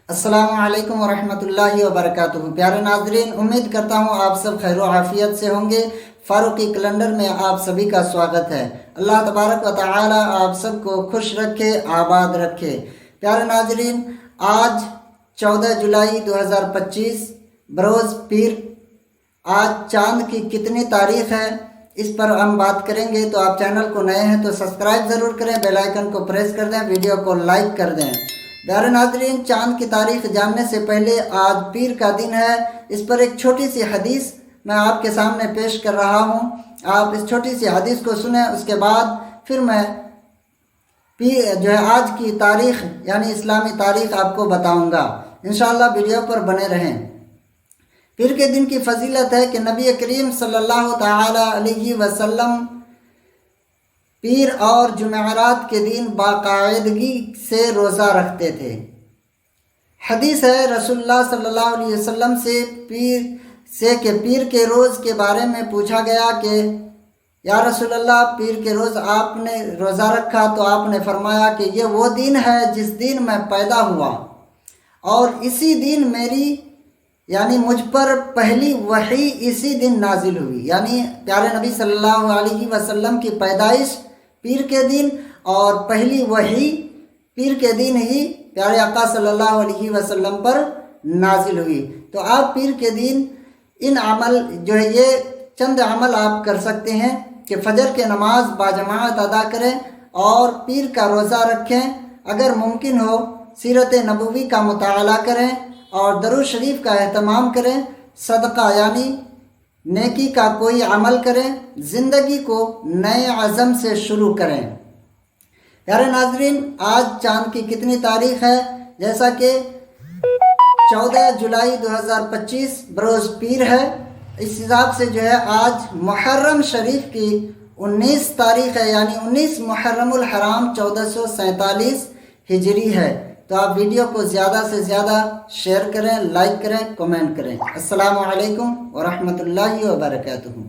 अस्सलाम वालेकुम वरहमतुल्लाहि वबरकातुहू। प्यारे नाजरीन, उम्मीद करता हूँ आप सब खैर आफियत से होंगे। फारूकी कैलेंडर में आप सभी का स्वागत है। अल्लाह तबारक व तआला आप सबको खुश रखे, आबाद रखे। प्यारे नाजरीन, आज 14 जुलाई 2025 बरोज़ पीर। आज चांद की कितनी तारीख है इस पर हम बात करेंगे। तो आप चैनल को नए हैं तो सब्सक्राइब ज़रूर करें, बेल आइकन को प्रेस कर दें, वीडियो को लाइक कर दें। प्यारे नाज़रीन, चांद की तारीख जानने से पहले आज पीर का दिन है। इस पर एक छोटी सी हदीस मैं आपके सामने पेश कर रहा हूँ। आप इस छोटी सी हदीस को सुने, उसके बाद फिर मैं जो है आज की तारीख यानी इस्लामी तारीख आपको बताऊँगा। इंशाअल्लाह वीडियो पर बने रहें। पीर के दिन की फजीलत है कि नबी करीम सल्लल्लाहु ताला अलैहि वसल्लम पीर और जुमेरात के दिन बाकायदगी से रोज़ा रखते थे। हदीस है रसूलुल्लाह सल्लल्लाहु अलैहि वसल्लम से पीर के रोज़ के बारे में पूछा गया कि या रसूलल्लाह, पीर के रोज़ आपने रोज़ा रखा तो आपने फरमाया कि ये वो दिन है जिस दिन मैं पैदा हुआ और इसी दिन मेरी यानी मुझ पर पहली वही इसी दिन नाजिल हुई। यानी प्यारे नबी सल्लल्लाहु अलैहि वसल्लम की पैदाइश पीर के दिन और पहली वही पीर के दिन ही प्यारे आका सल्लल्लाहु अलैहि वसल्लम पर नाजिल हुई। तो आप पीर के दिन इन अमल जो है ये चंद अमल आप कर सकते हैं कि फजर के नमाज बाजमात अदा करें और पीर का रोज़ा रखें। अगर मुमकिन हो सीरत नबवी का मुताला करें और दरूद शरीफ का एहतमाम करें। सदका यानी नेकी का कोई अमल करें। ज़िंदगी को नए अज़म से शुरू करें। प्यारे नाजरीन, आज चांद की कितनी तारीख है? जैसा कि 14 जुलाई 2025 बरोज़ पीर है। इस हिसाब से जो है आज मुहर्रम शरीफ की 19 तारीख है, यानी 19 मुहर्रमुल हराम 1447 हिजरी है। तो आप वीडियो को ज़्यादा से ज़्यादा शेयर करें, लाइक करें, कमेंट करें। अस्सलामु अलैकुम व रहमतुल्लाहि व बरकातुहू।